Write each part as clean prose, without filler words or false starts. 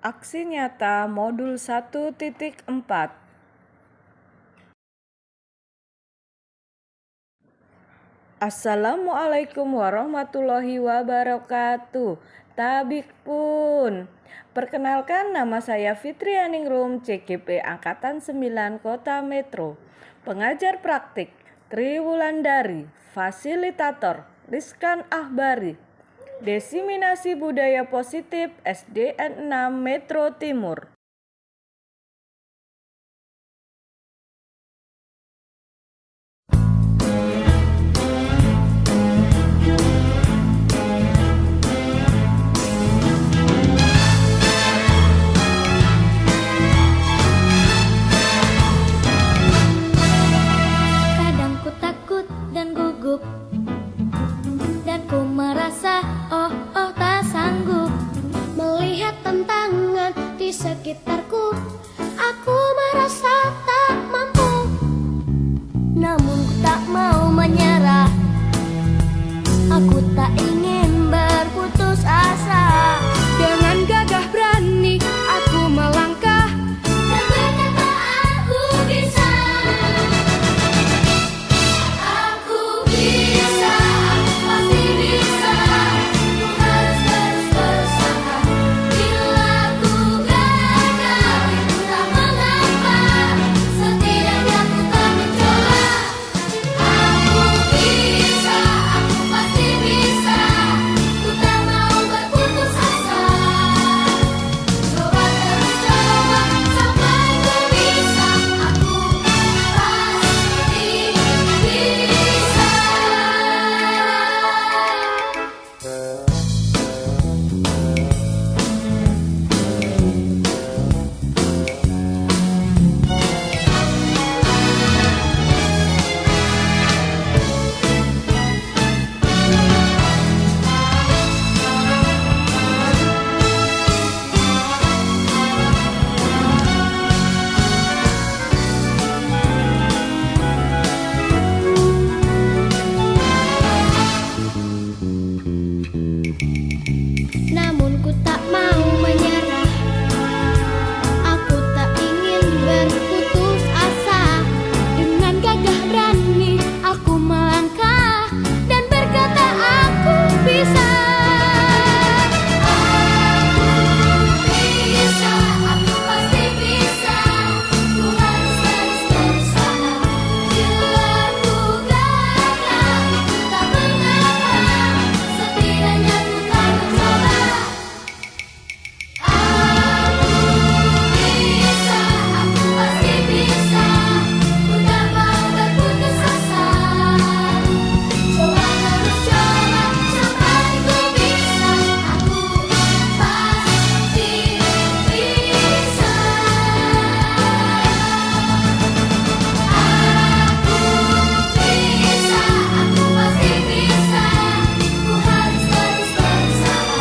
Aksi nyata modul 1.4. Assalamualaikum warahmatullahi wabarakatuh. Tabik pun. Perkenalkan, nama saya Fitri Aningrum, CGP Angkatan 9 Kota Metro. Pengajar praktik Tri Wulandari, fasilitator Rizkan Ahbari. Desiminasi budaya positif SDN 6 Metro Timur. Kadang ku takut dan gugup, dan ku merasa tak sanggup melihat tantangan di sekitarku. Aku merasa tak mampu, namun ku tak mau menyerah. Aku tak ingin berputus asa. Dengan gagah berani aku melangkah dan berkata aku bisa. Aku bisa, aku pasti bisa. Ku harus terus berusaha. Bila ku gagal, itu tak mengapa. Setidaknya ku tak mencoba. Aku bisa, aku pasti bisa. Ku tak mau berputus asa. Coba terus coba sampai ku bisa. Aku pasti bisa. Namun ku tak mau menyerah. Aku tak ingin berputus asa. Dengan gagah berani aku melangkah dan berkata aku bisa. Aku bisa, aku pasti bisa. Ku harus terus berusaha. Bila ku gagal, itu tak mengapa. Setidaknya ku tak mencoba. Aku bisa, aku pasti bisa. Ku tak mau berputus asa. Coba terus coba sampai ku bisa. Aku pasti bisa. Aku bisa, aku pasti bisa. Ku harus terus berusaha.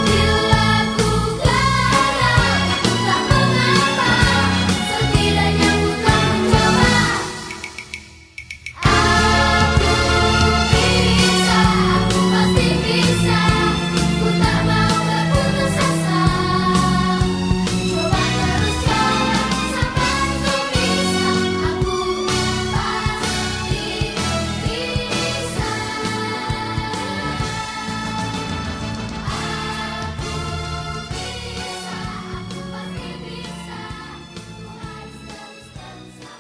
Bila ku gagal, itu tak mengapa. Setidaknya ku tak mencoba. Aku bisa, aku pasti bisa. Ku tak mau berputus asa. Coba terus coba sampai ku bisa. Aku pasti bisa. Aku pasti bisa. Ku harus terus berusaha.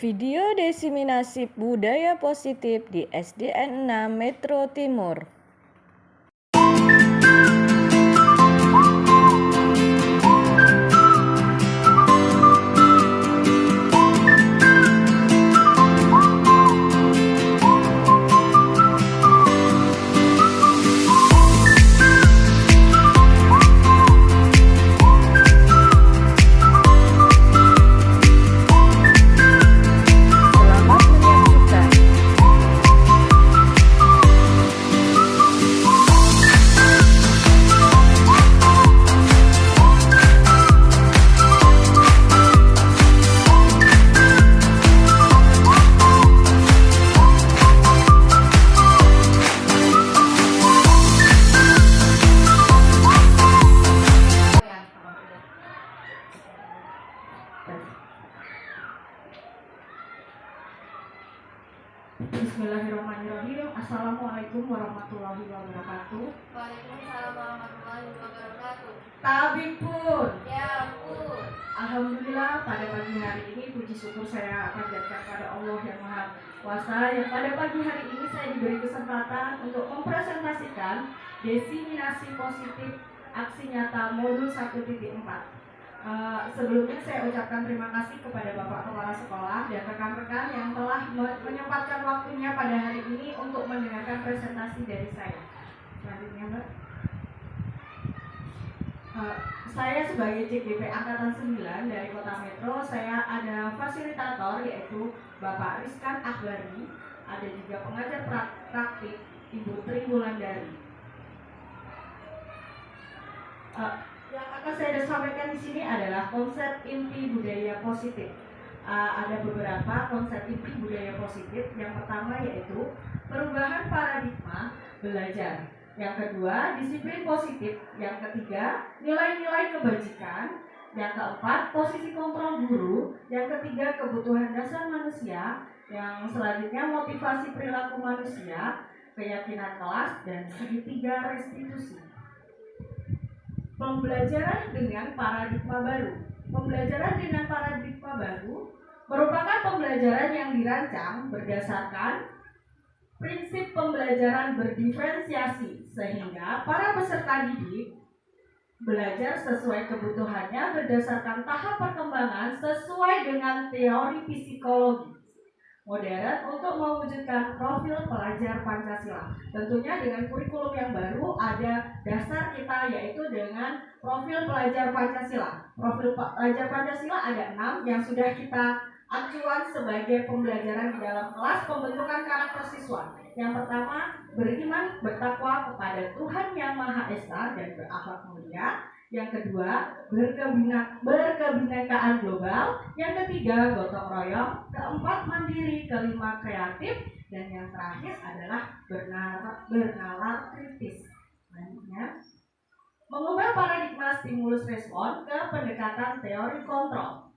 Video desiminasi budaya positif di SDN 6 Metro Timur. Assalamualaikum warahmatullahi wabarakatuh. Waalaikumsalam warahmatullahi wabarakatuh. Tabib pun. Ya ampun. Alhamdulillah pada pagi hari ini puji syukur saya panjatkan pada Allah yang Maha Kuasa yang pada pagi hari ini saya diberi kesempatan untuk mempresentasikan diseminasi positif aksi nyata modul 1.4. Sebelumnya saya ucapkan terima kasih kepada Bapak Kepala Sekolah dan rekan-rekan yang telah menyempatkan waktunya pada hari ini untuk mendengarkan presentasi dari saya. Selanjutnya, Mbak. Saya sebagai CGP Angkatan 9 dari Kota Metro, saya ada fasilitator yaitu Bapak Rizkan Akbari, ada juga pengajar praktik Ibu Tri Wulandari. Yang akan saya sampaikan di sini adalah konsep inti budaya positif. Ada beberapa konsep inti budaya positif. Yang pertama yaitu perubahan paradigma belajar. Yang kedua, disiplin positif. Yang ketiga, nilai-nilai kebajikan. Yang keempat, posisi kontrol guru. Yang ketiga, kebutuhan dasar manusia. Yang selanjutnya, motivasi perilaku manusia, keyakinan kelas, dan segitiga restitusi. Pembelajaran dengan paradigma baru. Pembelajaran dengan paradigma baru merupakan pembelajaran yang dirancang berdasarkan prinsip pembelajaran berdiferensiasi, sehingga para peserta didik belajar sesuai kebutuhannya berdasarkan tahap perkembangan sesuai dengan teori psikologi modern untuk mewujudkan profil pelajar Pancasila. Tentunya dengan kurikulum yang baru ada dasar kita yaitu dengan profil pelajar Pancasila. Profil pelajar Pancasila ada 6 yang sudah kita acuan sebagai pembelajaran di dalam kelas pembentukan karakter siswa. Yang pertama, beriman bertakwa kepada Tuhan Yang Maha Esa dan berakhlak mulia. Yang kedua, berkebinekaan global. Yang ketiga, gotong royong. Keempat, mandiri. Kelima, kreatif. Dan yang terakhir adalah bernalar kritis. Selanjutnya, mengubah paradigma stimulus respon ke pendekatan teori kontrol.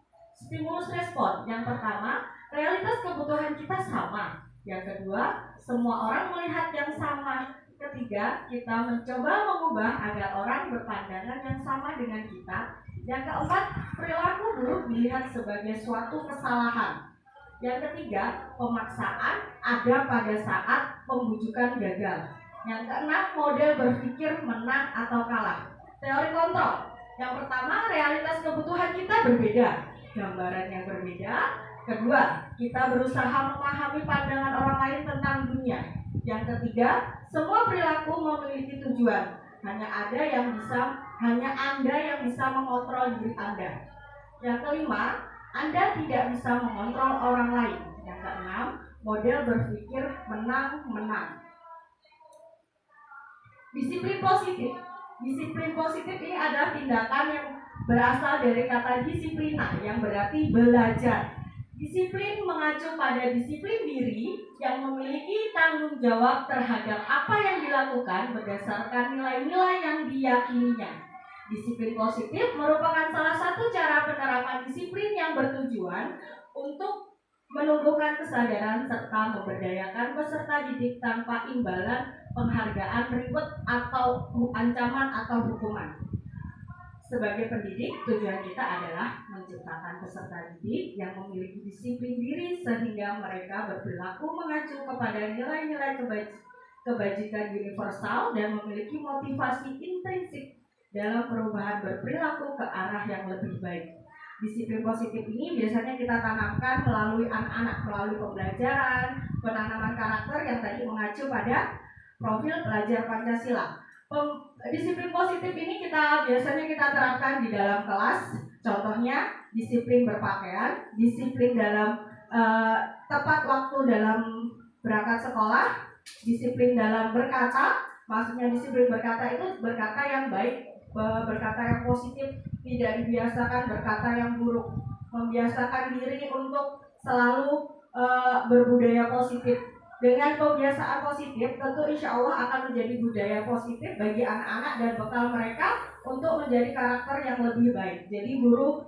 Stimulus respon, yang pertama, realitas kebutuhan kita sama. Yang kedua, semua orang melihat yang sama. Ketiga, kita mencoba mengubah agar orang berpandangan yang sama dengan kita. Yang keempat, perilaku buruk dilihat sebagai suatu kesalahan. Yang ketiga, pemaksaan ada pada saat pembujukan gagal. Yang keenam, model berpikir menang atau kalah. Teori kontrol, yang pertama, realitas kebutuhan kita berbeda. Gambaran yang berbeda. Kedua, kita berusaha memahami pandangan orang lain tentang dunia. Yang ketiga, semua perilaku memiliki tujuan. Hanya Anda yang bisa mengontrol diri Anda. Yang kelima, Anda tidak bisa mengontrol orang lain. Yang keenam, model berpikir menang-menang. Disiplin positif. Disiplin positif ini adalah tindakan yang berasal dari kata disiplina yang berarti belajar. Disiplin mengacu pada disiplin diri yang memiliki tanggung jawab terhadap apa yang dilakukan berdasarkan nilai-nilai yang diyakininya. Disiplin positif merupakan salah satu cara penerapan disiplin yang bertujuan untuk menumbuhkan kesadaran serta memberdayakan peserta didik tanpa imbalan, penghargaan, reward, atau ancaman atau hukuman. Sebagai pendidik, tujuan kita adalah menciptakan peserta didik yang memiliki disiplin diri sehingga mereka berperilaku mengacu kepada nilai-nilai kebajikan universal dan memiliki motivasi intrinsik dalam perubahan berperilaku ke arah yang lebih baik. Disiplin positif ini biasanya kita tanamkan melalui anak-anak, melalui pembelajaran, penanaman karakter yang tadi mengacu pada profil pelajar Pancasila. Disiplin positif ini biasanya kita terapkan di dalam kelas. Contohnya disiplin berpakaian, disiplin dalam tepat waktu dalam berangkat sekolah, disiplin dalam berkata. Maksudnya disiplin berkata itu berkata yang baik, berkata yang positif, tidak dibiasakan berkata yang buruk. Membiasakan diri untuk selalu berbudaya positif. Dengan kebiasaan positif, tentu insya Allah akan menjadi budaya positif bagi anak-anak dan bekal mereka untuk menjadi karakter yang lebih baik. Jadi guru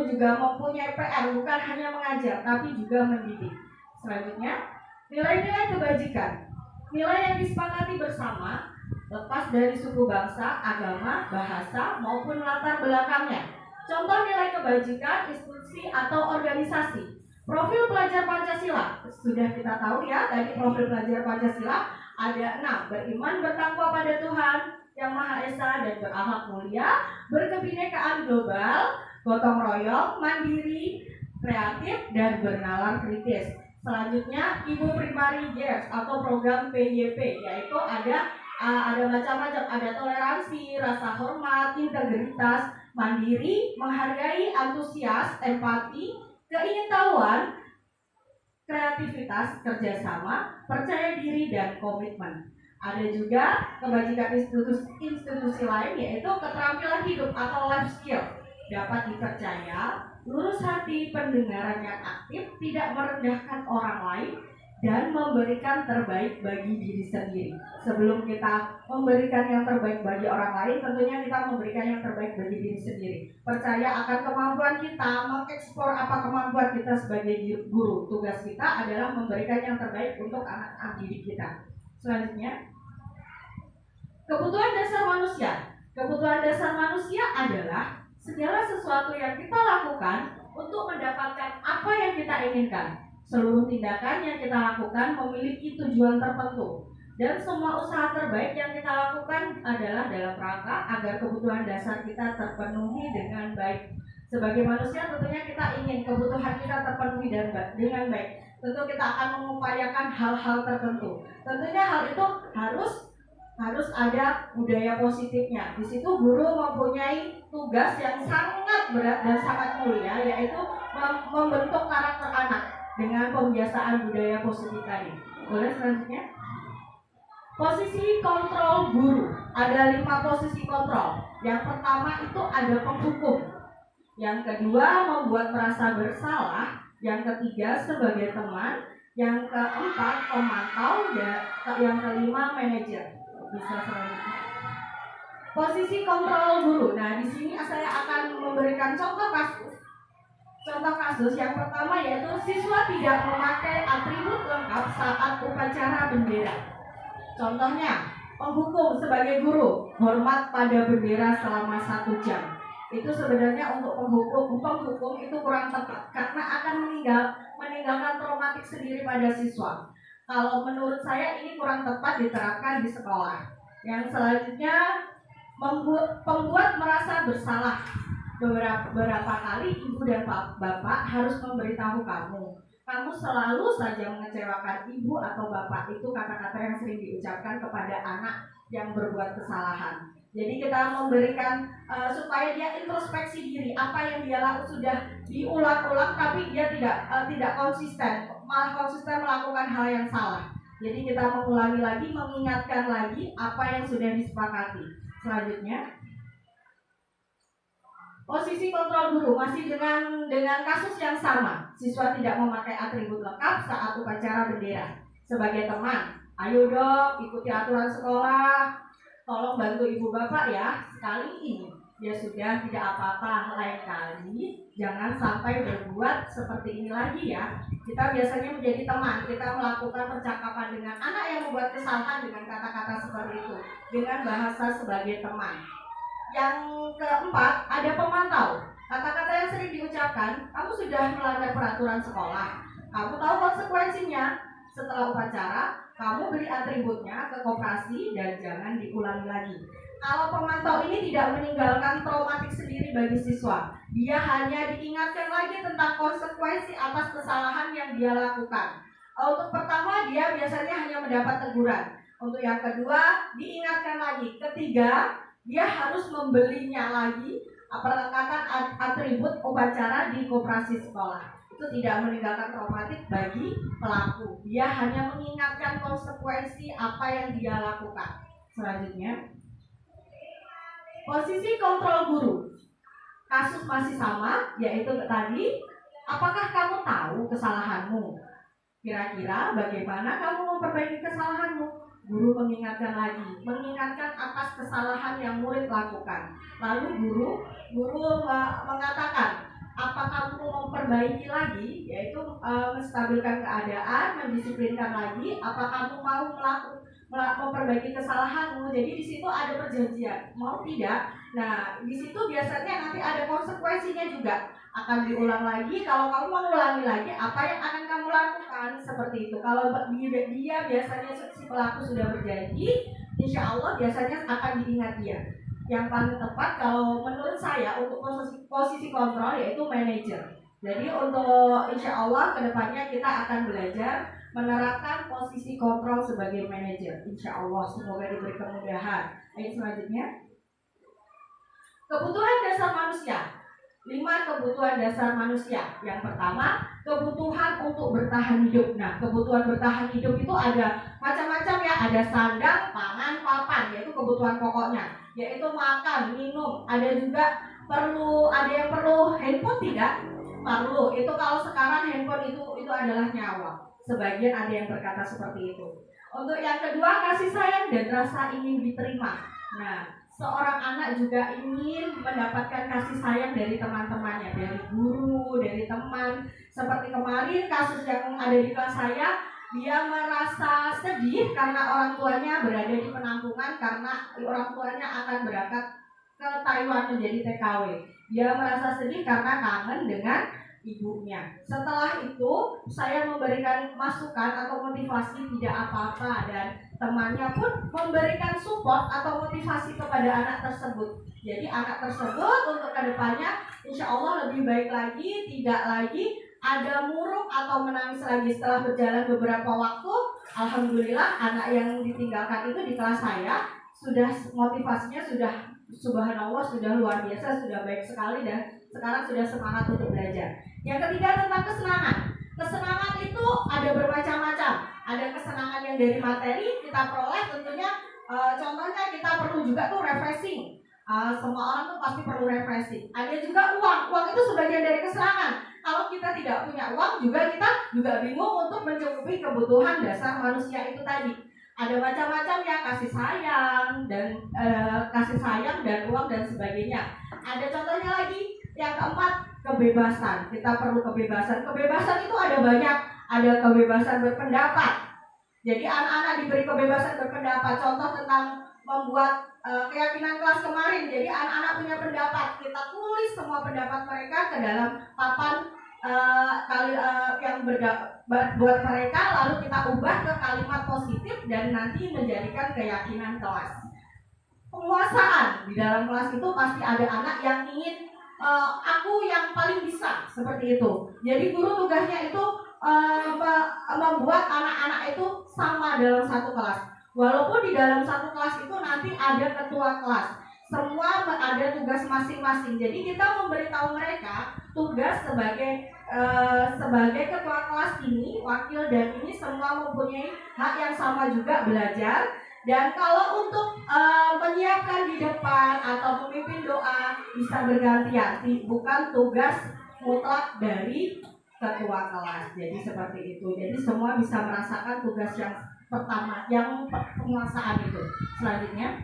juga mempunyai PR, bukan hanya mengajar, tapi juga mendidik. Selanjutnya, nilai-nilai kebajikan. Nilai yang disepakati bersama lepas dari suku bangsa, agama, bahasa, maupun latar belakangnya. Contoh nilai kebajikan, institusi, atau organisasi. Profil pelajar Pancasila, sudah kita tahu ya, tadi profil pelajar Pancasila ada 6. Beriman bertakwa pada Tuhan Yang Maha Esa dan berakhlak mulia, berkebinekaan global, gotong royong, mandiri, kreatif, dan bernalar kritis. Selanjutnya, Ibu Primary Years atau program PYP, yaitu ada macam-macam, ada toleransi, rasa hormat, integritas, mandiri, menghargai, antusias, empati, keingintahuan, kreativitas, kerjasama, percaya diri, dan komitmen. Ada juga kebajikan institusi lain, yaitu keterampilan hidup atau life skill, dapat dipercaya, lurus hati, pendengaran yang aktif, tidak merendahkan orang lain, dan memberikan terbaik bagi diri sendiri. Sebelum kita memberikan yang terbaik bagi orang lain, tentunya kita memberikan yang terbaik bagi diri sendiri. Percaya akan kemampuan kita, mengekspor apa kemampuan kita sebagai guru. Tugas kita adalah memberikan yang terbaik untuk anak-anak didik kita. Selanjutnya, kebutuhan dasar manusia. Kebutuhan dasar manusia adalah segala sesuatu yang kita lakukan untuk mendapatkan apa yang kita inginkan. Seluruh tindakan yang kita lakukan memiliki tujuan tertentu, dan semua usaha terbaik yang kita lakukan adalah dalam rangka agar kebutuhan dasar kita terpenuhi dengan baik. Sebagai manusia tentunya kita ingin kebutuhan kita terpenuhi dengan baik. Tentu kita akan mengupayakan hal-hal tertentu. Tentunya hal itu harus ada budaya positifnya. Di situ guru mempunyai tugas yang sangat berat dan sangat mulia, yaitu membentuk karakter anak dengan pembiasaan budaya positif tadi. Boleh selanjutnya? Posisi kontrol guru. Ada 5 posisi kontrol. Yang pertama itu ada penghukum. Yang kedua membuat merasa bersalah. Yang ketiga sebagai teman. Yang keempat pemantau. Dan yang kelima manajer. Bisa selanjutnya. Posisi kontrol guru. Nah, di sini saya akan memberikan contoh kasus. Contoh kasus yang pertama yaitu siswa tidak memakai atribut lengkap saat upacara bendera. Contohnya, penghukum sebagai guru hormat pada bendera selama 1 jam. Itu sebenarnya untuk penghukum itu kurang tepat karena akan meninggalkan traumatik sendiri pada siswa. Kalau menurut saya ini kurang tepat diterapkan di sekolah. Yang selanjutnya, pembuat merasa bersalah. Beberapa kali ibu dan bapak harus memberitahu kamu selalu saja mengecewakan ibu atau bapak. Itu kata-kata yang sering diucapkan kepada anak yang berbuat kesalahan. Jadi kita memberikan supaya dia introspeksi diri, apa yang dia lakukan sudah diulang-ulang tapi dia tidak konsisten, malah konsisten melakukan hal yang salah. Jadi kita mengulangi lagi, mengingatkan lagi apa yang sudah disepakati. Selanjutnya, posisi kontrol guru masih dengan kasus yang sama. Siswa tidak memakai atribut lengkap saat upacara bendera. Sebagai teman, ayo dong ikuti aturan sekolah. Tolong bantu ibu bapak ya. Sekali ini ya sudah, tidak apa-apa. Lain kali jangan sampai berbuat seperti ini lagi ya. Kita biasanya menjadi teman. Kita melakukan percakapan dengan anak yang membuat kesalahan dengan kata-kata seperti itu, dengan bahasa sebagai teman. Yang keempat, ada pemantau. Kata-kata yang sering diucapkan, kamu sudah melanggar peraturan sekolah. Kamu tahu konsekuensinya. Setelah upacara, kamu beri atributnya ke koperasi dan jangan diulangi lagi. Kalau pemantau ini tidak meninggalkan traumatik sendiri bagi siswa, dia hanya diingatkan lagi tentang konsekuensi atas kesalahan yang dia lakukan. Untuk pertama, dia biasanya hanya mendapat teguran. Untuk yang kedua, diingatkan lagi. Ketiga, dia harus membelinya lagi perlengkapan atribut upacara di koperasi sekolah. Itu tidak meninggalkan traumatik bagi pelaku. Dia hanya mengingatkan konsekuensi apa yang dia lakukan. Selanjutnya, posisi kontrol guru. Kasus masih sama, yaitu tadi, apakah kamu tahu kesalahanmu? Kira-kira bagaimana kamu memperbaiki kesalahanmu? Guru mengingatkan lagi, mengingatkan atas kesalahan yang murid lakukan. Lalu guru mengatakan, apa kamu mau memperbaiki lagi, yaitu menstabilkan keadaan, mendisiplinkan lagi, apa kamu mau memperbaiki kesalahanmu. Jadi di situ ada perjanjian, mau tidak. Nah, di situ biasanya nanti ada konsekuensinya juga, akan diulang lagi. Kalau kamu mengulangi lagi, apa yang akan kamu lakukan, seperti itu. Kalau dia biasanya si pelaku sudah berjanji, insya Allah biasanya akan diingat dia. Yang paling tepat kalau menurut saya untuk posisi kontrol yaitu manajer. Jadi untuk insya Allah kedepannya kita akan belajar menerapkan posisi kontrol sebagai manajer. Insya Allah semoga diberi kemudahan. Ayat selanjutnya, kebutuhan dasar manusia. 5 kebutuhan dasar manusia. Yang pertama, kebutuhan untuk bertahan hidup. Nah, kebutuhan bertahan hidup itu ada macam-macam ya. Ada sandang, pangan, papan, yaitu kebutuhan pokoknya, yaitu makan, minum. Ada juga ada yang perlu handphone tidak? Perlu. Itu kalau sekarang handphone itu adalah nyawa. Sebagian ada yang berkata seperti itu. Untuk yang kedua, kasih sayang dan rasa ingin diterima. Nah, seorang anak juga ingin mendapatkan kasih sayang dari teman-temannya, dari guru, dari teman. Seperti kemarin kasus yang ada di kelas saya, dia merasa sedih karena orang tuanya berada di penampungan karena orang tuanya akan berangkat ke Taiwan menjadi TKW. Dia merasa sedih karena kangen dengan ibunya. Setelah itu saya memberikan masukan atau motivasi, tidak apa-apa, dan temannya pun memberikan support atau motivasi kepada anak tersebut. Jadi anak tersebut untuk kedepannya insya Allah lebih baik lagi, tidak lagi ada murung atau menangis lagi. Setelah berjalan beberapa waktu, alhamdulillah anak yang ditinggalkan itu di kelas saya sudah motivasinya sudah subhanallah sudah luar biasa, sudah baik sekali dan sekarang sudah semangat untuk belajar. Yang ketiga tentang kesenangan. Kesenangan itu ada bermacam-macam. Ada kesenangan yang dari materi kita peroleh tentunya. Contohnya kita perlu juga tuh refreshing. Semua orang tuh pasti perlu refreshing. Ada juga uang. Uang itu sebagian dari kesenangan. Kalau kita tidak punya uang juga kita juga bingung untuk mencukupi kebutuhan dasar manusia itu tadi. Ada macam-macam ya, kasih sayang dan uang dan sebagainya. Ada contohnya lagi. Yang keempat, kebebasan. Kita perlu kebebasan. Kebebasan itu ada banyak. Ada kebebasan berpendapat. Jadi anak-anak diberi kebebasan berpendapat. Contoh tentang membuat keyakinan kelas kemarin. Jadi anak-anak punya pendapat. Kita tulis semua pendapat mereka ke dalam papan yang buat mereka. Lalu kita ubah ke kalimat positif dan nanti menjadikan keyakinan kelas. Penguasaan. Di dalam kelas itu pasti ada anak yang ingin aku yang paling bisa, seperti itu. Jadi guru tugasnya itu membuat anak-anak itu sama dalam satu kelas. Walaupun di dalam satu kelas itu nanti ada ketua kelas. Semua ada tugas masing-masing. Jadi kita memberitahu mereka tugas sebagai ketua kelas ini, wakil dan ini semua mempunyai hak yang sama juga belajar. Dan kalau untuk menyiapkan di depan atau memimpin doa bisa bergantian, bukan tugas mutlak dari ketua kelas. Jadi seperti itu. Jadi semua bisa merasakan tugas yang pertama, yang penguasaan itu. Selanjutnya,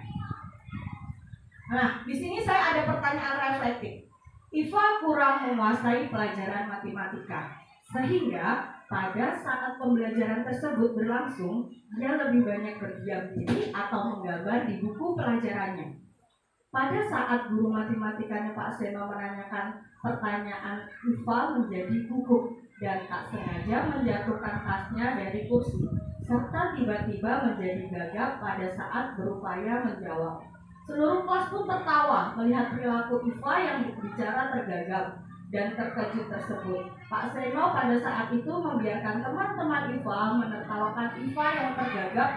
nah di sini saya ada pertanyaan reflektif. Iva kurang menguasai pelajaran matematika, sehingga pada saat pembelajaran tersebut berlangsung, dia lebih banyak berdiam diri atau menggambar di buku pelajarannya. Pada saat guru matematikanya Pak Seno menanyakan pertanyaan, Iva menjadi gugup dan tak sengaja menjatuhkan tasnya dari kursi, serta tiba-tiba menjadi gagap pada saat berupaya menjawab. Seluruh kelas pun tertawa melihat perilaku Iva yang bicara tergagap dan terkejut tersebut. Pak Seno pada saat itu membiarkan teman-teman Iva menertawakan Iva yang tergagap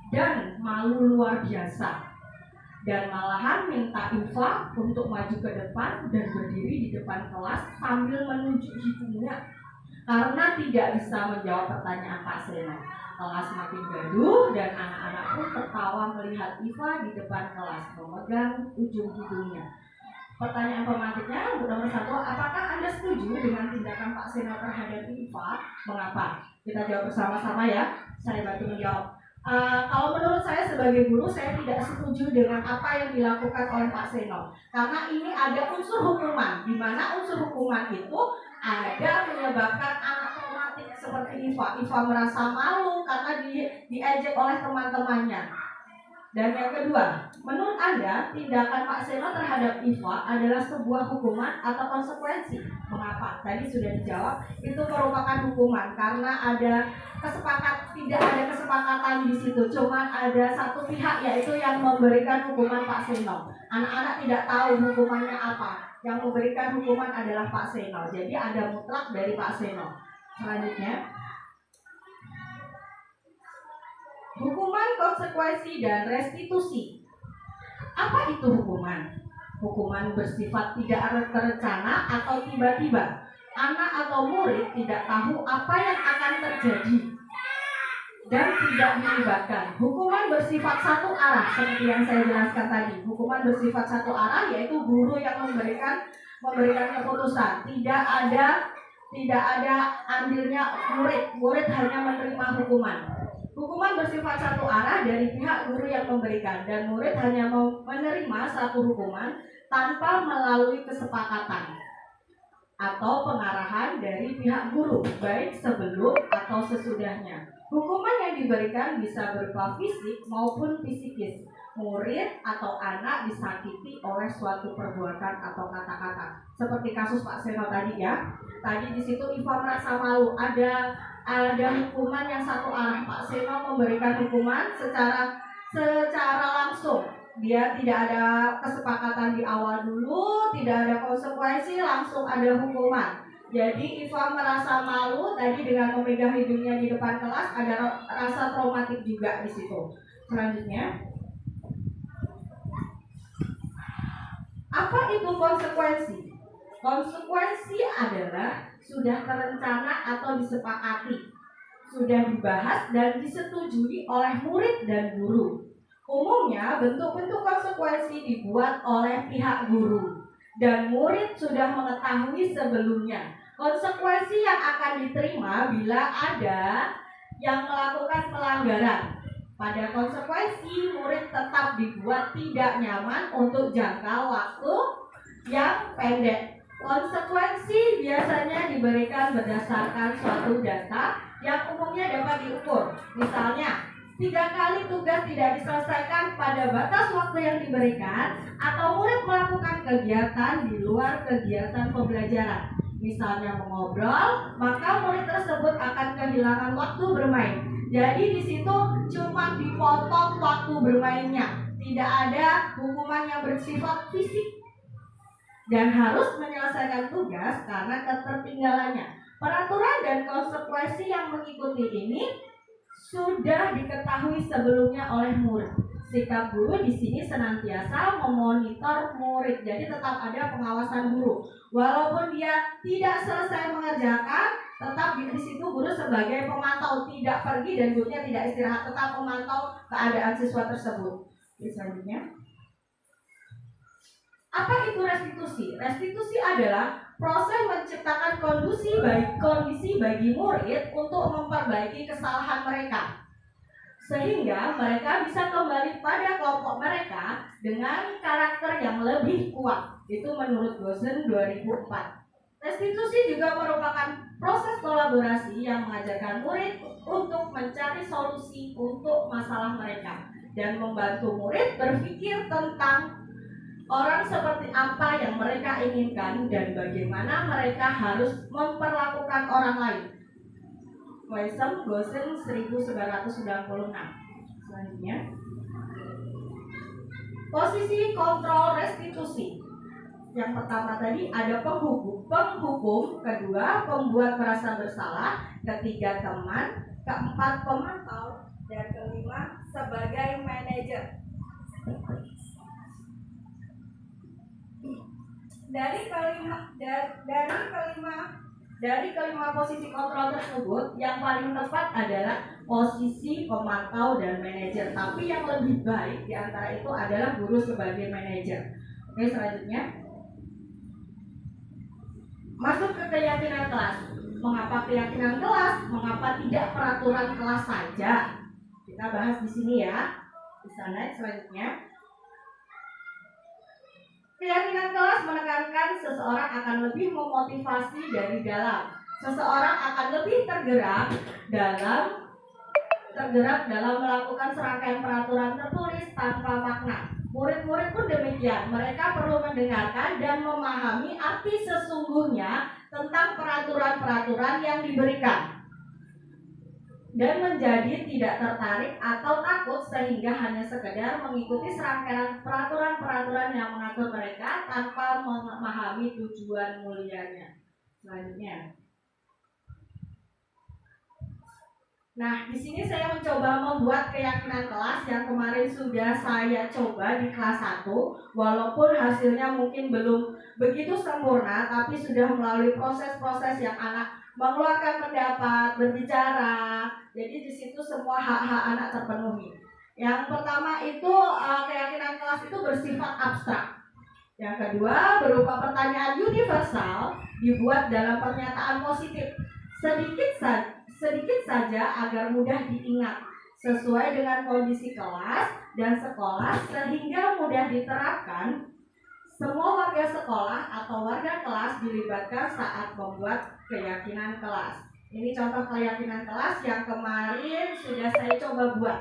dan malu luar biasa, dan malahan minta Iva untuk maju ke depan dan berdiri di depan kelas sambil menunjuk hidungnya karena tidak bisa menjawab pertanyaan Pak Seno. Kelas makin gaduh dan anak-anak pun tertawa melihat Iva di depan kelas memegang ujung hidungnya. Pertanyaan pematiknya nomor 1, apakah Anda setuju dengan tindakan Pak Seno terhadap Iva? Mengapa? Kita jawab bersama-sama ya. Saya bantu menjawab. Kalau menurut saya sebagai guru, saya tidak setuju dengan apa yang dilakukan oleh Pak Seno. Karena ini ada unsur hukuman, di mana unsur hukuman itu ada menyebabkan anak traumatik seperti Iva. Iva merasa malu karena diejek oleh teman-temannya. Dan yang kedua, menurut Anda, tindakan Pak Seno terhadap Iva adalah sebuah hukuman atau konsekuensi? Mengapa? Tadi sudah dijawab, itu merupakan hukuman karena tidak ada kesepakatan di situ. Cuma ada satu pihak, yaitu yang memberikan hukuman Pak Seno. Anak-anak tidak tahu hukumannya apa. Yang memberikan hukuman adalah Pak Seno. Jadi ada mutlak dari Pak Seno. Selanjutnya, hukuman, konsekuensi, dan restitusi. Apa itu hukuman? Hukuman bersifat tidak terencana atau tiba-tiba. Anak atau murid tidak tahu apa yang akan terjadi dan tidak melibatkan. Hukuman bersifat satu arah, seperti yang saya jelaskan tadi. Hukuman bersifat satu arah, yaitu guru yang memberikan keputusan. Tidak ada andilnya murid hanya menerima hukuman. Hukuman bersifat satu arah dari pihak guru yang memberikan, dan murid hanya menerima satu hukuman tanpa melalui kesepakatan atau pengarahan dari pihak guru, baik sebelum atau sesudahnya. Hukuman yang diberikan bisa berupa fisik maupun psikis. Murid atau anak disakiti oleh suatu perbuatan atau kata-kata. Seperti kasus Pak Seno tadi ya. Tadi di situ Iva merasa malu. Ada hukuman yang satu arah. Pak Seno memberikan hukuman secara langsung. Dia tidak ada kesepakatan di awal dulu, tidak ada konsekuensi, langsung ada hukuman. Jadi Iva merasa malu tadi dengan memegang hidungnya di depan kelas, ada rasa traumatik juga di situ. Selanjutnya, apa itu konsekuensi? Konsekuensi adalah sudah terencana atau disepakati, sudah dibahas dan disetujui oleh murid dan guru. Umumnya bentuk-bentuk konsekuensi dibuat oleh pihak guru dan murid sudah mengetahui sebelumnya konsekuensi yang akan diterima bila ada yang melakukan pelanggaran. Pada konsekuensi, murid tetap dibuat tidak nyaman untuk jangka waktu yang pendek. Konsekuensi biasanya diberikan berdasarkan suatu data yang umumnya dapat diukur. Misalnya, 3 kali tugas tidak diselesaikan pada batas waktu yang diberikan, atau murid melakukan kegiatan di luar kegiatan pembelajaran. Misalnya mengobrol, maka murid tersebut akan kehilangan waktu bermain. Jadi di situ cuma dipotong waktu bermainnya, tidak ada hukuman yang bersifat fisik dan harus menyelesaikan tugas karena ketertinggalannya. Peraturan dan konsekuensi yang mengikuti ini sudah diketahui sebelumnya oleh murid. Sikap guru di sini senantiasa memonitor murid, jadi tetap ada pengawasan guru. Walaupun dia tidak selesai mengerjakan, tetap di situ guru sebagai pemantau, tidak pergi dan gurunya tidak istirahat, tetap memantau keadaan siswa tersebut. Selanjutnya, apa itu restitusi? Restitusi adalah proses menciptakan kondisi bagi murid untuk memperbaiki kesalahan mereka, sehingga mereka bisa kembali pada kelompok mereka dengan karakter yang lebih kuat. Itu menurut Gosen 2004. Restitusi juga merupakan proses kolaborasi yang mengajarkan murid untuk mencari solusi untuk masalah mereka dan membantu murid berpikir tentang orang seperti apa yang mereka inginkan dan bagaimana mereka harus memperlakukan orang lain. Weisem, Gosen 1996. Selanjutnya, posisi kontrol restitusi. Yang pertama tadi ada penghukum, kedua pembuat merasa bersalah, ketiga teman, keempat pemantau, dan kelima sebagai manajer. Dari kelima posisi kontrol tersebut, yang paling tepat adalah posisi pemantau dan manajer. Tapi yang lebih baik di antara itu adalah guru sebagai manajer. Oke, selanjutnya, masuk ke keyakinan kelas. Mengapa keyakinan kelas? Mengapa tidak peraturan kelas saja? Kita Kita bahas di sini ya. Bisa naik selanjutnya. Keyakinan kelas menekankan seseorang akan lebih memotivasi dari dalam. Seseorang akan lebih tergerak dalam melakukan serangkaian peraturan tertulis tanpa makna. Murid-murid pun demikian. Mereka perlu mendengarkan dan memahami arti sesungguhnya tentang peraturan-peraturan yang diberikan, dan menjadi tidak tertarik atau takut sehingga hanya sekedar mengikuti serangkaian peraturan-peraturan yang mengatur mereka tanpa memahami tujuan mulianya. Selanjutnya. Nah, di sini saya mencoba membuat keyakinan kelas yang kemarin sudah saya coba di kelas 1, walaupun hasilnya mungkin belum begitu sempurna, tapi sudah melalui proses-proses yang anak mengeluarkan pendapat, berbicara. Jadi di situ semua hak-hak anak terpenuhi. Yang pertama itu keyakinan kelas itu bersifat abstrak. Yang kedua berupa pertanyaan universal dibuat dalam pernyataan positif. Sedikit saja agar mudah diingat, sesuai dengan kondisi kelas dan sekolah sehingga mudah diterapkan. Semua warga sekolah atau warga kelas dilibatkan saat membuat keyakinan kelas. Ini contoh keyakinan kelas yang kemarin sudah saya coba buat.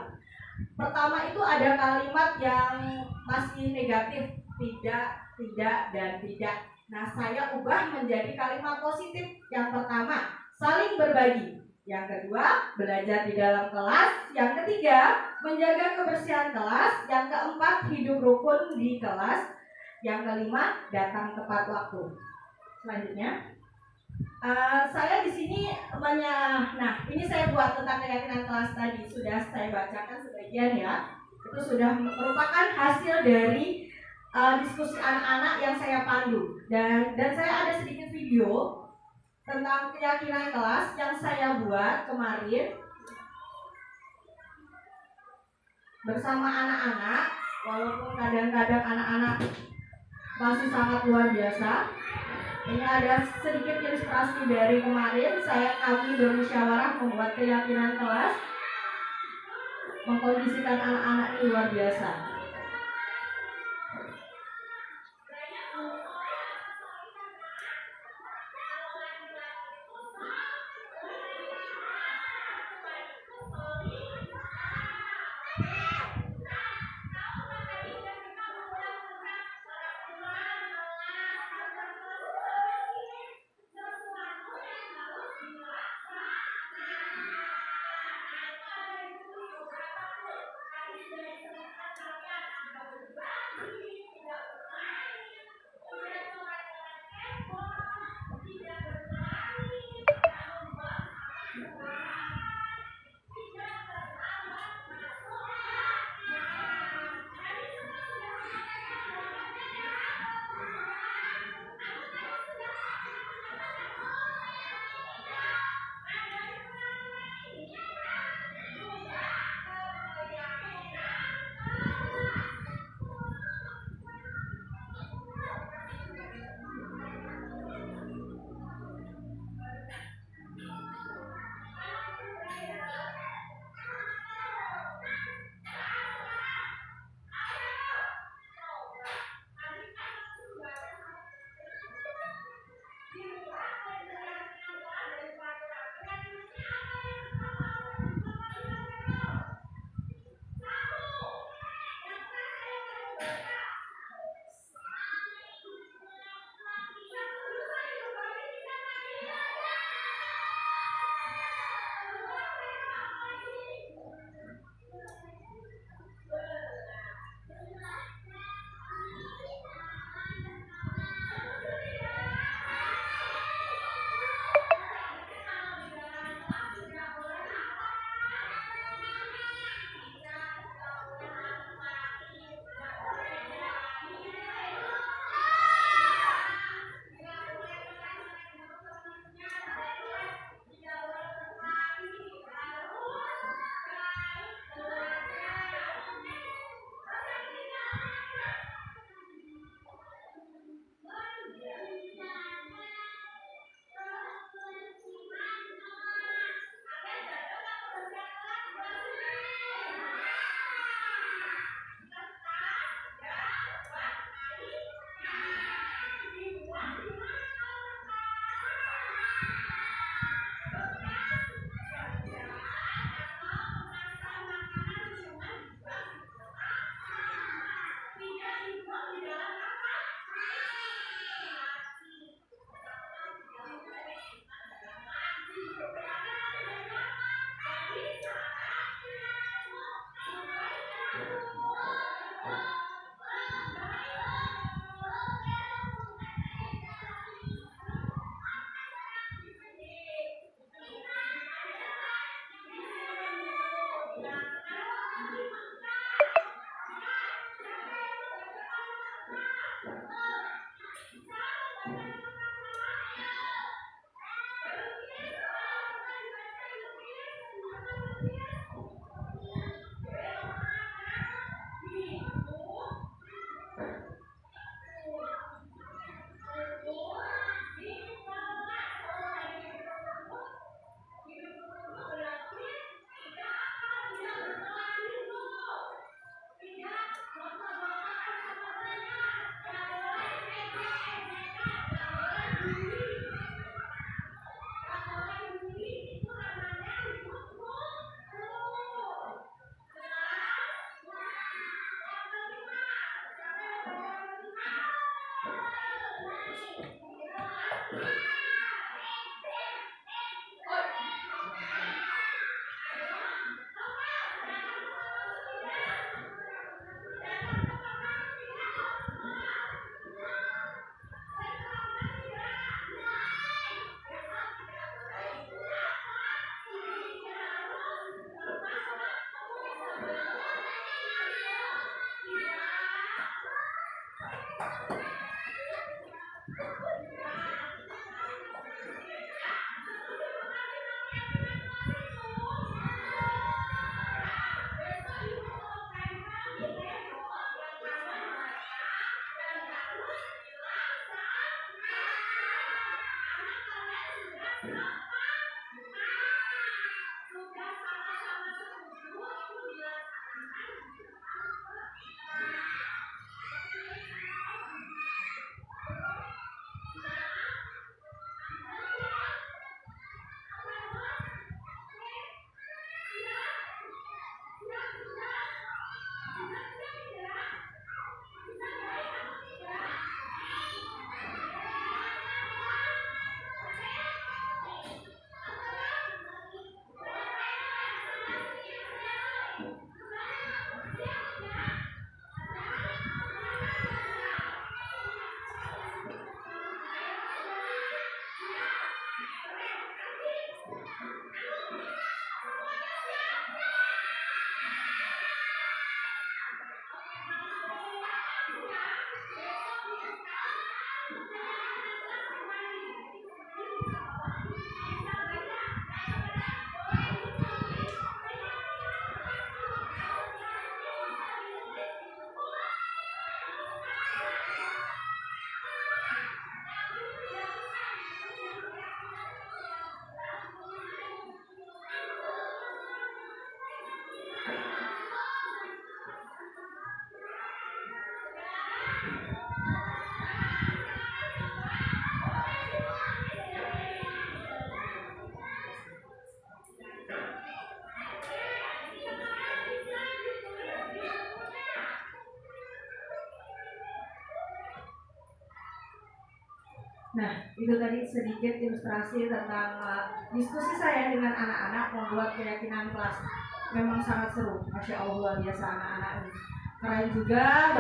Pertama itu ada kalimat yang masih negatif, tidak, dan tidak. Nah, saya ubah menjadi kalimat positif. Yang pertama, saling berbagi. Yang kedua, belajar di dalam kelas. Yang ketiga, menjaga kebersihan kelas. Yang keempat, hidup rukun di kelas. Yang kelima, datang tepat waktu. Selanjutnya, saya di sini ini saya buat tentang keyakinan kelas tadi. Sudah saya bacakan sebagian ya. Itu sudah merupakan hasil dari diskusi anak-anak yang saya pandu. Dan saya ada sedikit video tentang keyakinan kelas yang saya buat kemarin bersama anak-anak, walaupun kadang-kadang anak-anak masih sangat luar biasa. Ini ada sedikit ilustrasi dari kemarin. Kami bermusyawarah membuat keyakinan kelas, mengkondisikan anak-anak ini luar biasa. Nah, itu tadi sedikit ilustrasi tentang diskusi saya dengan anak-anak membuat keyakinan kelas. Memang sangat seru, masya Allah luar biasa anak-anak ini. Keren juga,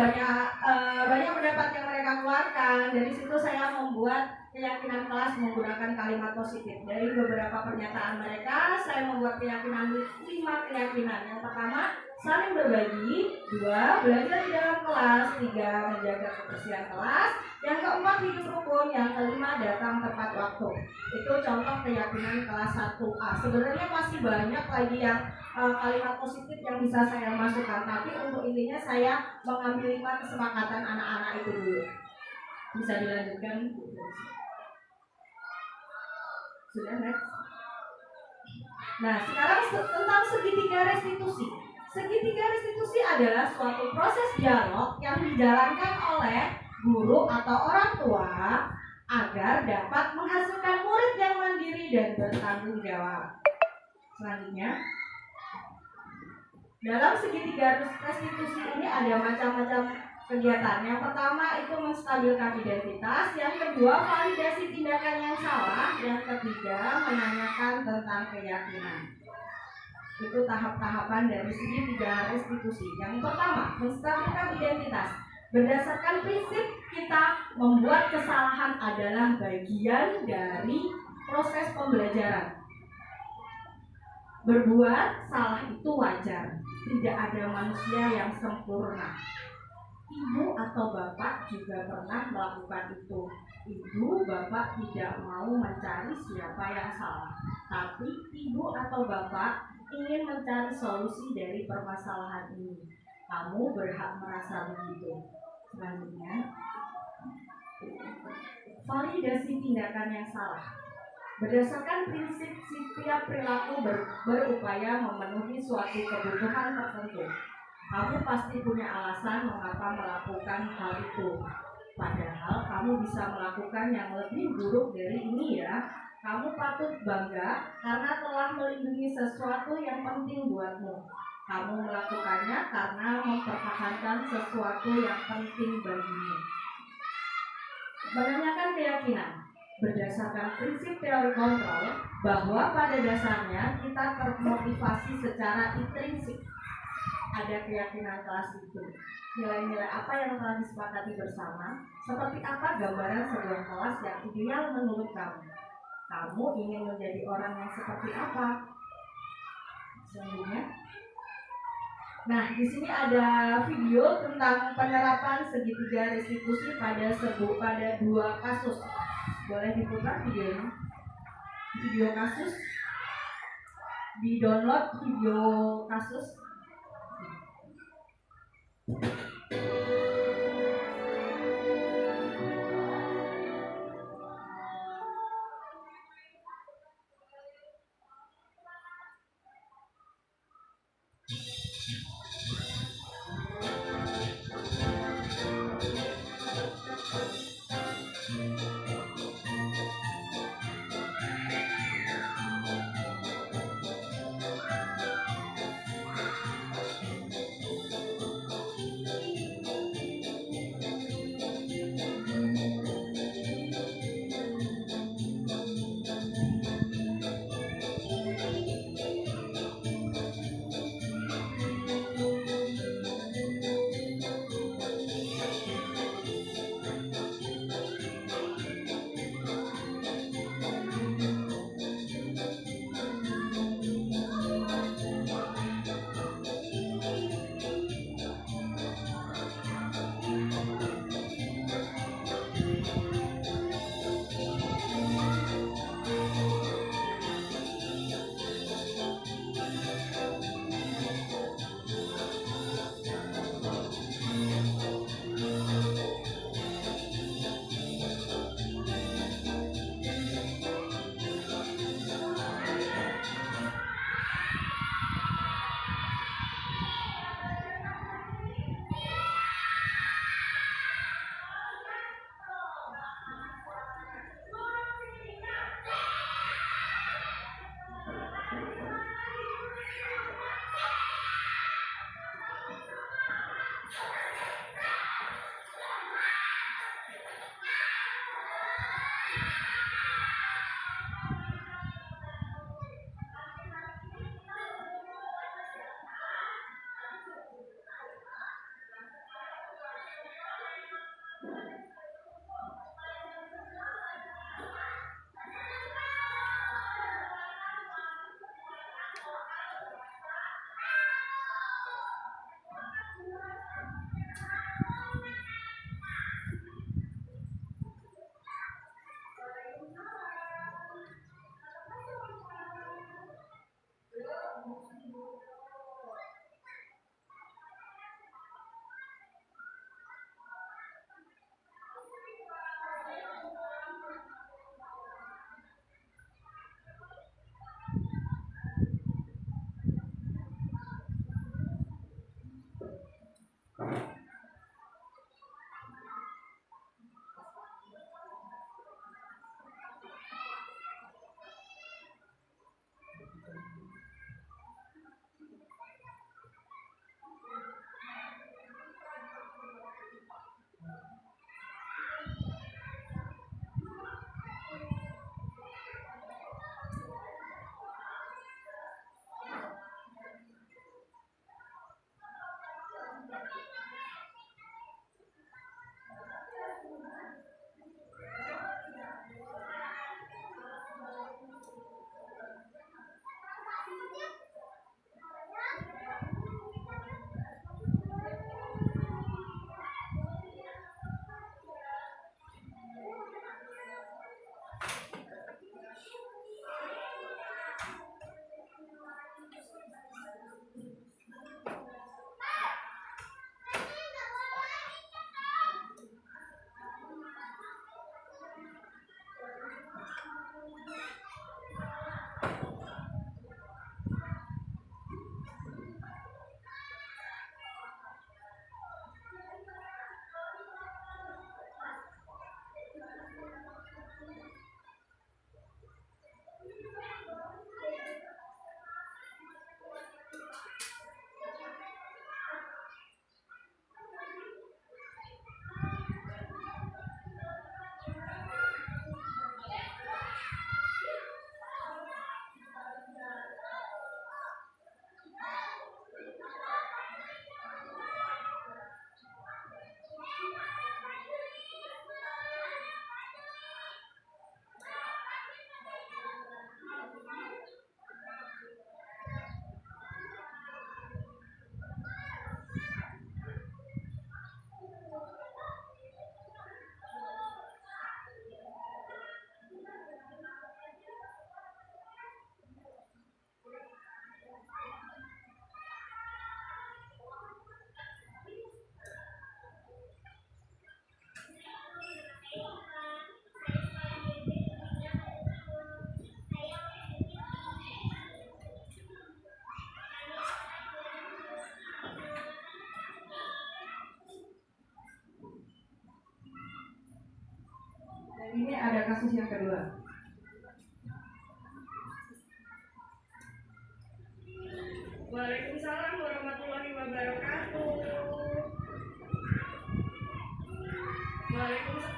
banyak pendapat yang mereka keluarkan. Dari situ saya membuat keyakinan kelas menggunakan kalimat positif. Dari beberapa pernyataan mereka, saya membuat keyakinan 5 keyakinan. Yang pertama, saling berbagi. 2, belajar di dalam kelas. 3, menjaga kebersihan kelas. Yang keempat, hidup rukun. Yang kelima, datang tepat waktu. Itu contoh keyakinan kelas 1A. Sebenarnya masih banyak lagi yang kalimat positif yang bisa saya masukkan, tapi untuk intinya saya mengambil 5 kesepakatan anak-anak itu dulu. Bisa dilanjutkan? Sudah, next. Nah, sekarang tentang segitiga restitusi. Segitiga restitusi adalah suatu proses dialog yang dijalankan oleh guru atau orang tua agar dapat menghasilkan murid yang mandiri dan bertanggung jawab. Selanjutnya, dalam segitiga restitusi ini ada macam-macam kegiatan. Yang pertama itu menstabilkan identitas, yang kedua validasi tindakan yang salah, yang ketiga menanyakan tentang keyakinan. Itu tahap-tahapan dari segitiga restitusi. Yang pertama, menstabilkan identitas. Berdasarkan prinsip kita membuat kesalahan adalah bagian dari proses pembelajaran. Berbuat salah itu wajar. Tidak ada manusia yang sempurna. Ibu atau bapak juga pernah melakukan itu. Ibu, bapak tidak mau mencari siapa yang salah, tapi ibu atau bapak ingin mencari solusi dari permasalahan ini. Kamu berhak merasa begitu. Selanjutnya, validasi tindakan yang salah. Berdasarkan prinsip setiap perilaku berupaya memenuhi suatu kebutuhan tertentu. Kamu pasti punya alasan mengapa melakukan hal itu. Padahal kamu bisa melakukan yang lebih buruk dari ini ya. Kamu patut bangga karena telah melindungi sesuatu yang penting buatmu. Kamu melakukannya karena mempertahankan sesuatu yang penting bagimu. Menanyakan keyakinan. Berdasarkan prinsip teori kontrol, bahwa pada dasarnya kita termotivasi secara intrinsik. Ada keyakinan kelas itu. Nilai-nilai apa yang telah disepakati bersama? Seperti apa gambaran sebuah kelas yang ideal menurut kamu? Kamu ingin menjadi orang yang seperti apa? Selanjutnya. Nah, di sini ada video tentang penerapan segitiga restitusi pada 2 kasus. Boleh diputar videonya. Video kasus. Di-download video kasus. kasus yang kedua. Waalaikumsalam warahmatullahi wabarakatuh. Waalaikumsalam.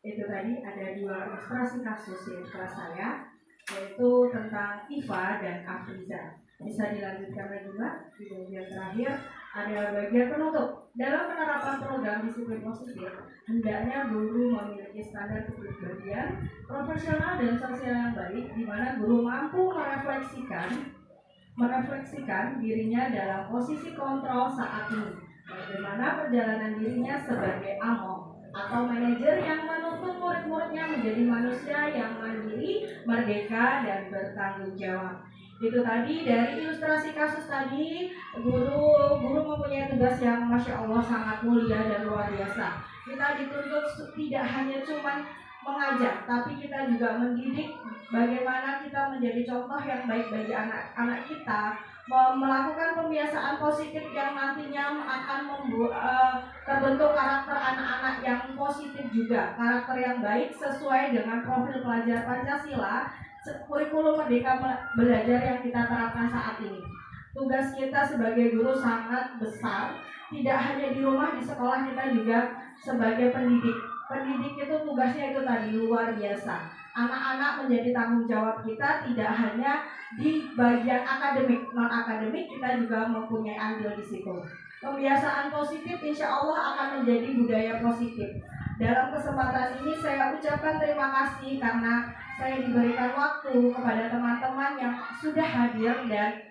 Itu tadi ada dua ilustrasi kasus yang kelas saya, yaitu tentang Iva dan Afriza. Bisa dilanjutkan lagi Mbak? Di bagian terakhir ada bagian penutup. Dalam penerapan program disiplin positif, hendaknya guru memiliki standar kepribadian, profesional dan sosial yang baik, di mana guru mampu merefleksikan dirinya dalam posisi kontrol saat ini. Bagaimana perjalanan dirinya sebagai among atau manajer yang menuntut murid-muridnya menjadi manusia yang mandiri, merdeka, dan bertanggung jawab. Itu tadi dari ilustrasi kasus tadi, guru mempunyai tugas yang Masya Allah sangat mulia dan luar biasa. Kita dituntut tidak hanya cuma mengajar, tapi kita juga mendidik bagaimana kita menjadi contoh yang baik bagi anak-anak kita, melakukan pembiasaan positif yang nantinya akan terbentuk karakter anak-anak yang positif juga, karakter yang baik sesuai dengan profil pelajar Pancasila, kurikulum Merdeka Belajar yang kita terapkan saat ini. Tugas kita sebagai guru sangat besar, tidak hanya di rumah, di sekolah, kita juga sebagai pendidik. Pendidik itu tugasnya itu tadi luar biasa. Anak-anak menjadi tanggung jawab kita, tidak hanya di bagian akademik, non-akademik kita juga mempunyai andil di situ. Pembiasaan positif insya Allah akan menjadi budaya positif. Dalam kesempatan ini saya ucapkan terima kasih karena saya diberikan waktu kepada teman-teman yang sudah hadir dan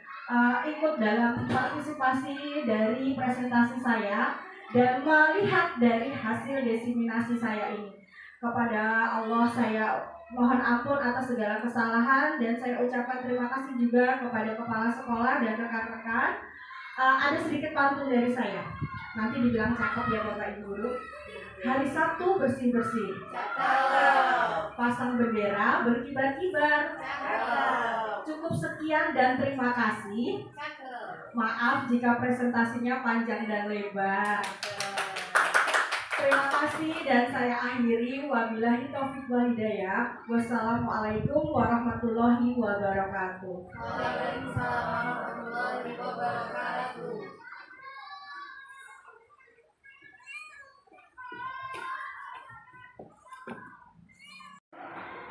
ikut dalam partisipasi dari presentasi saya dan melihat dari hasil desiminasi saya ini. Kepada Allah saya mohon ampun atas segala kesalahan dan saya ucapkan terima kasih juga kepada kepala sekolah dan rekan-rekan. Ada sedikit pantun dari saya. Nanti dibilang cakep ya Bapak Ibu Guru. Hari Sabtu bersih-bersih. Pasang bendera berkibar-kibar. Cukup sekian dan terima kasih. Maaf jika presentasinya panjang dan lebar. Terima kasih dan saya akhiri. Wabillahi taufiq wal hidayah. Wassalamualaikum warahmatullahi wabarakatuh. Waalaikumsalam warahmatullahi wabarakatuh.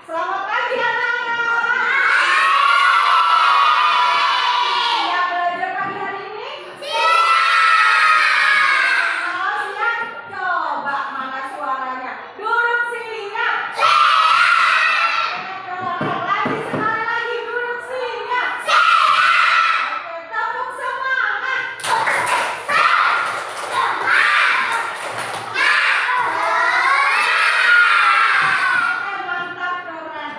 Selamat pagi anak-anak. Siap belajar pagi hari ini? Kalau siap, coba mana suaranya? Duduk siap. Oke, lagi sekali lagi duduk siap. Oke, tepuk semangat. Oke, mantap keren.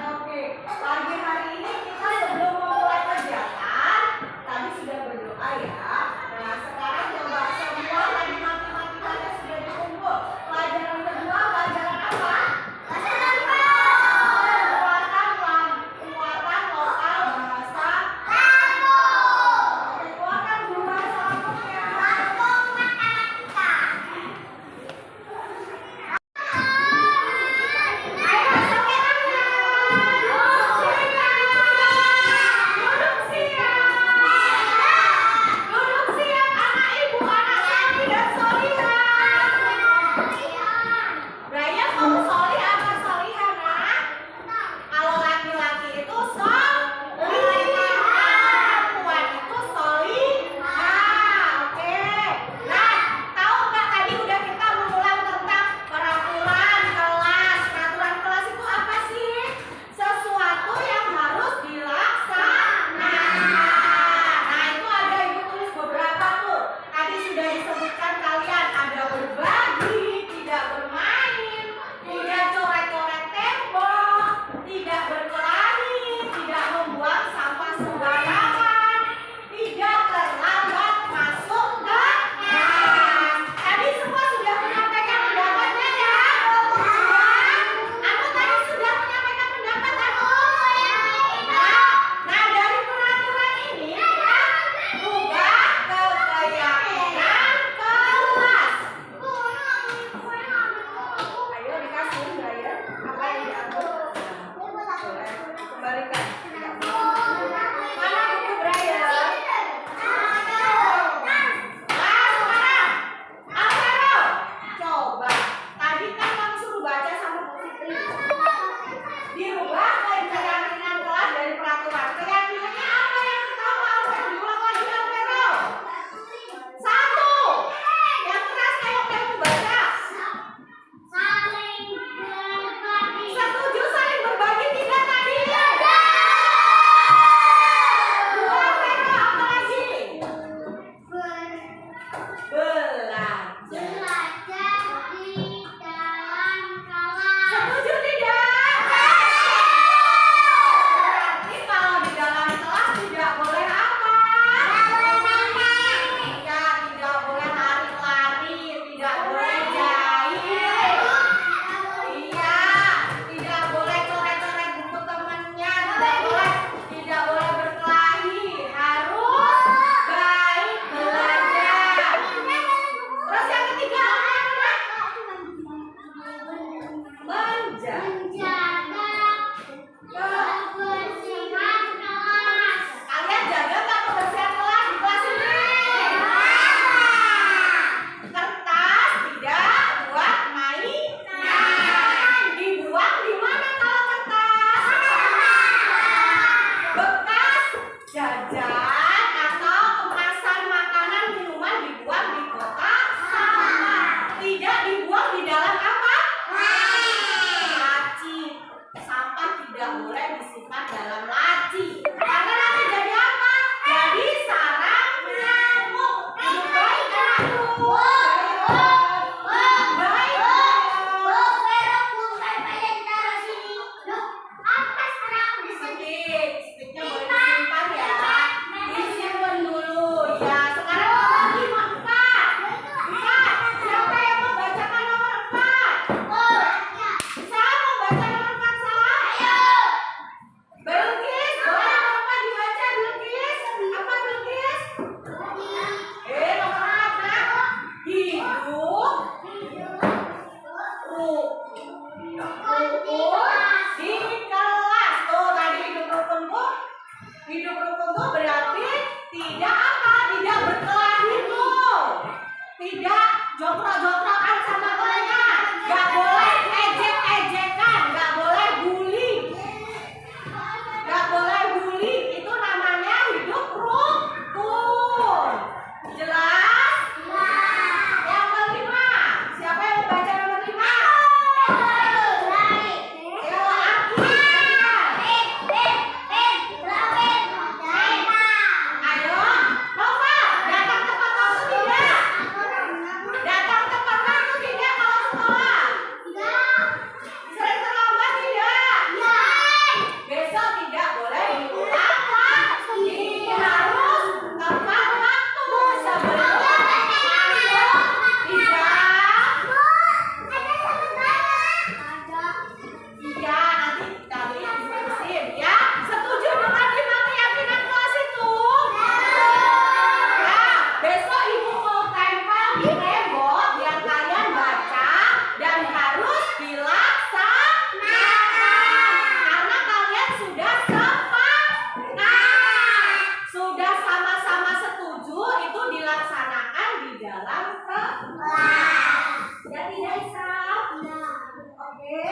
Oke.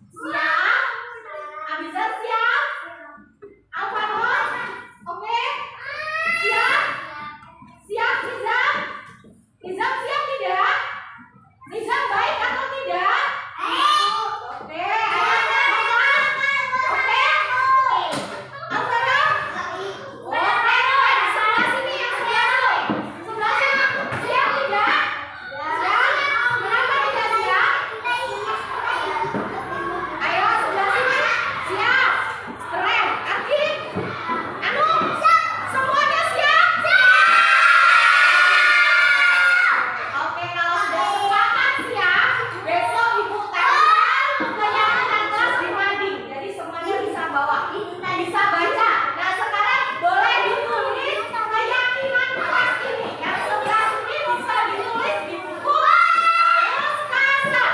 Siap? Abizar siap? Alfaron? Oke? Siap? Siap Nizam? Nizam siap tidak? Nizam baik atau tidak? Oke, ayo oke? Alfaron? Oke, sebelah sini yang sebelah sini. Sebelah sini. Siap tidak? Siap? Kenapa tidak siap? Ayo sebelah sini. Siap? Keren. Arki? Anu? Semuanya siap? Oke, kalau sudah sepakat siap, besok ibu tempel kegiatan kelas di mading. Jadi semuanya bisa bawa, bisa baca. Nah sekarang boleh ditulis keyakinan kelas ini. Yang sebelah sini bisa ditulis di buku. Harus kasar.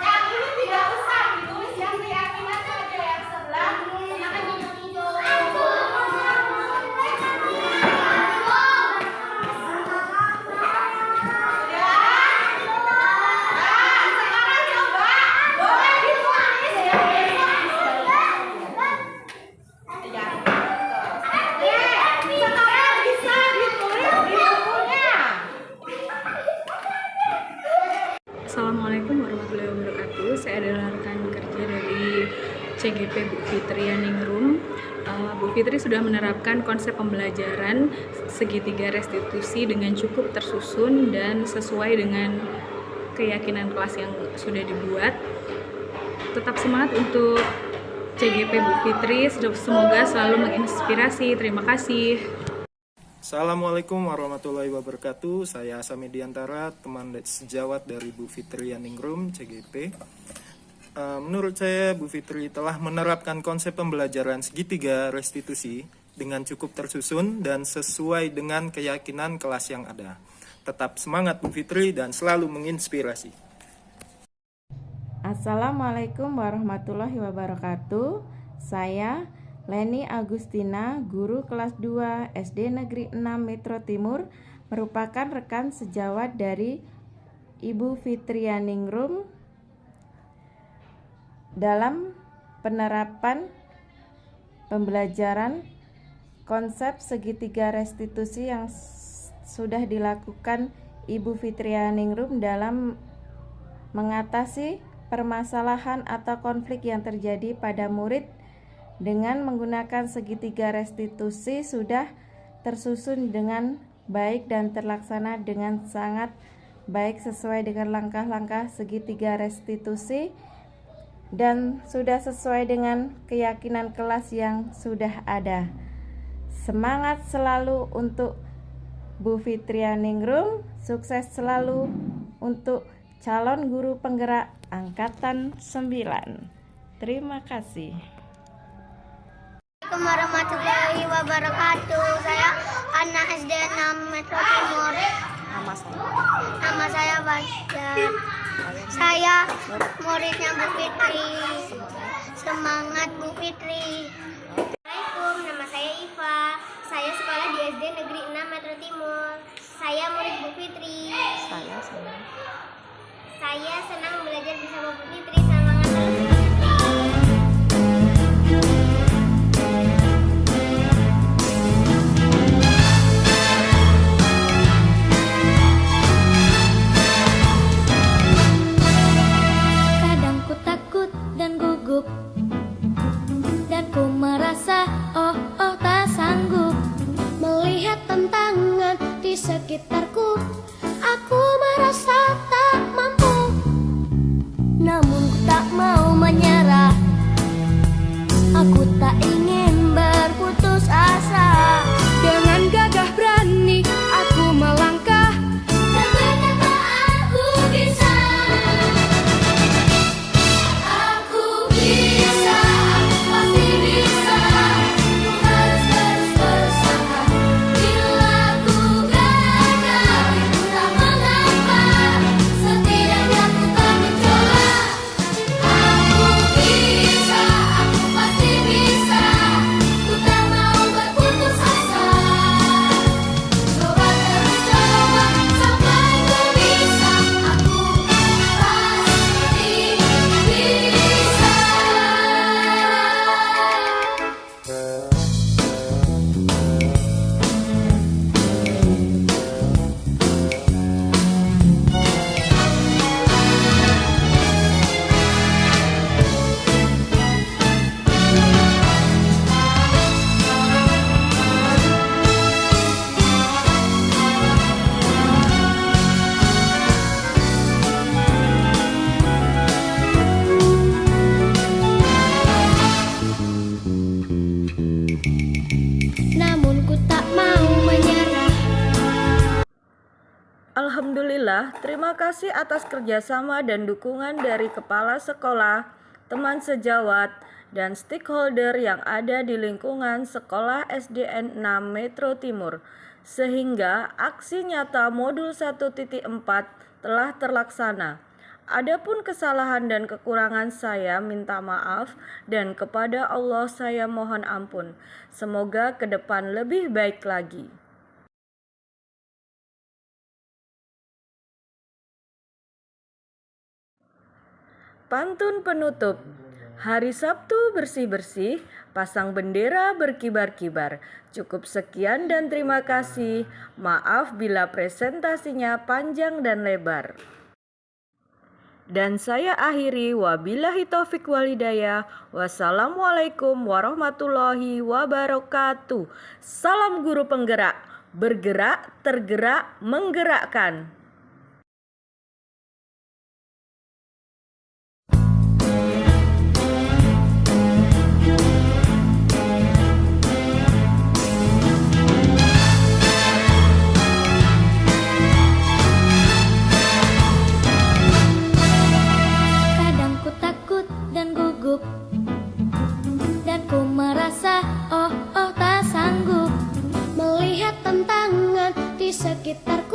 Yang ini tidak usah ditulis, yang keyakinan saja. Yang sebelah silakan hijau-hijau. Sekarang coba boleh ditulis ya sekarang bisa ditulis di bukunya. Assalamualaikum warahmatullahi wabarakatuh. Saya adalah rekan kerja dari CGP Bu Fitri Yaningrum. Bu Fitri sudah menerapkan konsep pembelajaran segitiga restitusi dengan cukup tersusun dan sesuai dengan keyakinan kelas yang sudah dibuat. Tetap semangat untuk CGP Bu Fitri, semoga selalu menginspirasi. Terima kasih. Assalamualaikum warahmatullahi wabarakatuh. Saya Asami Diantara, teman sejawat dari Bu Fitri Yaningrum CGP. Menurut saya Bu Fitri telah menerapkan konsep pembelajaran segitiga restitusi dengan cukup tersusun dan sesuai dengan keyakinan kelas yang ada. Tetap semangat Bu Fitri dan selalu menginspirasi. Assalamualaikum warahmatullahi wabarakatuh. Saya Leni Agustina, guru kelas 2 SD Negeri 6 Metro Timur, merupakan rekan sejawat dari Ibu Fitri Yaningrum dalam penerapan pembelajaran konsep segitiga restitusi yang sudah dilakukan Ibu Fitri Yaningrum dalam mengatasi permasalahan atau konflik yang terjadi pada murid dengan menggunakan segitiga restitusi sudah tersusun dengan baik dan terlaksana dengan sangat baik sesuai dengan langkah-langkah segitiga restitusi dan sudah sesuai dengan keyakinan kelas yang sudah ada. Semangat selalu untuk Bu Fitri Yaningrum, sukses selalu untuk calon guru penggerak Angkatan 9. Terima kasih. Assalamualaikum warahmatullahi wabarakatuh. Saya anak SD 6 Metro Timur. Nama saya Fajar. Saya muridnya Bu Fitri. Semangat Bu Fitri. Assalamualaikum, nama saya Iva. Saya sekolah di SD Negeri 6 Metro Timur. Saya murid Bu Fitri. Saya senang belajar bersama Bu Fitri. Semangat terus Bu Fitri. Kadang ku takut dan gugup, dan ku merasa tak sanggup melihat tantangan di sekitarku. Aku merasa tak mampu, namun ku tak mau menyerah. Aku tak ingin berputus asa. Dengan gagah berani aku melangkah, dan berkata aku bisa. Aku bisa, aku pasti bisa. Ku harus terus berusaha. Bila ku gagal, Alhamdulillah, terima kasih atas kerjasama dan dukungan dari kepala sekolah, teman sejawat, dan stakeholder yang ada di lingkungan Sekolah SDN 6 Metro Timur, sehingga aksi nyata modul 1.4 telah terlaksana. Adapun kesalahan dan kekurangan saya minta maaf, dan kepada Allah saya mohon ampun. Semoga ke depan lebih baik lagi. Pantun penutup. Hari Sabtu bersih-bersih, pasang bendera berkibar-kibar. Cukup sekian dan terima kasih. Maaf bila presentasinya panjang dan lebar. Dan saya akhiri, wabillahi taufik walhidayah. Wassalamualaikum warahmatullahi wabarakatuh. Salam guru penggerak, bergerak, tergerak, menggerakkan. Kadang ku takut dan gugup, dan ku merasa oh tak sanggup melihat tantangan di sekitarku.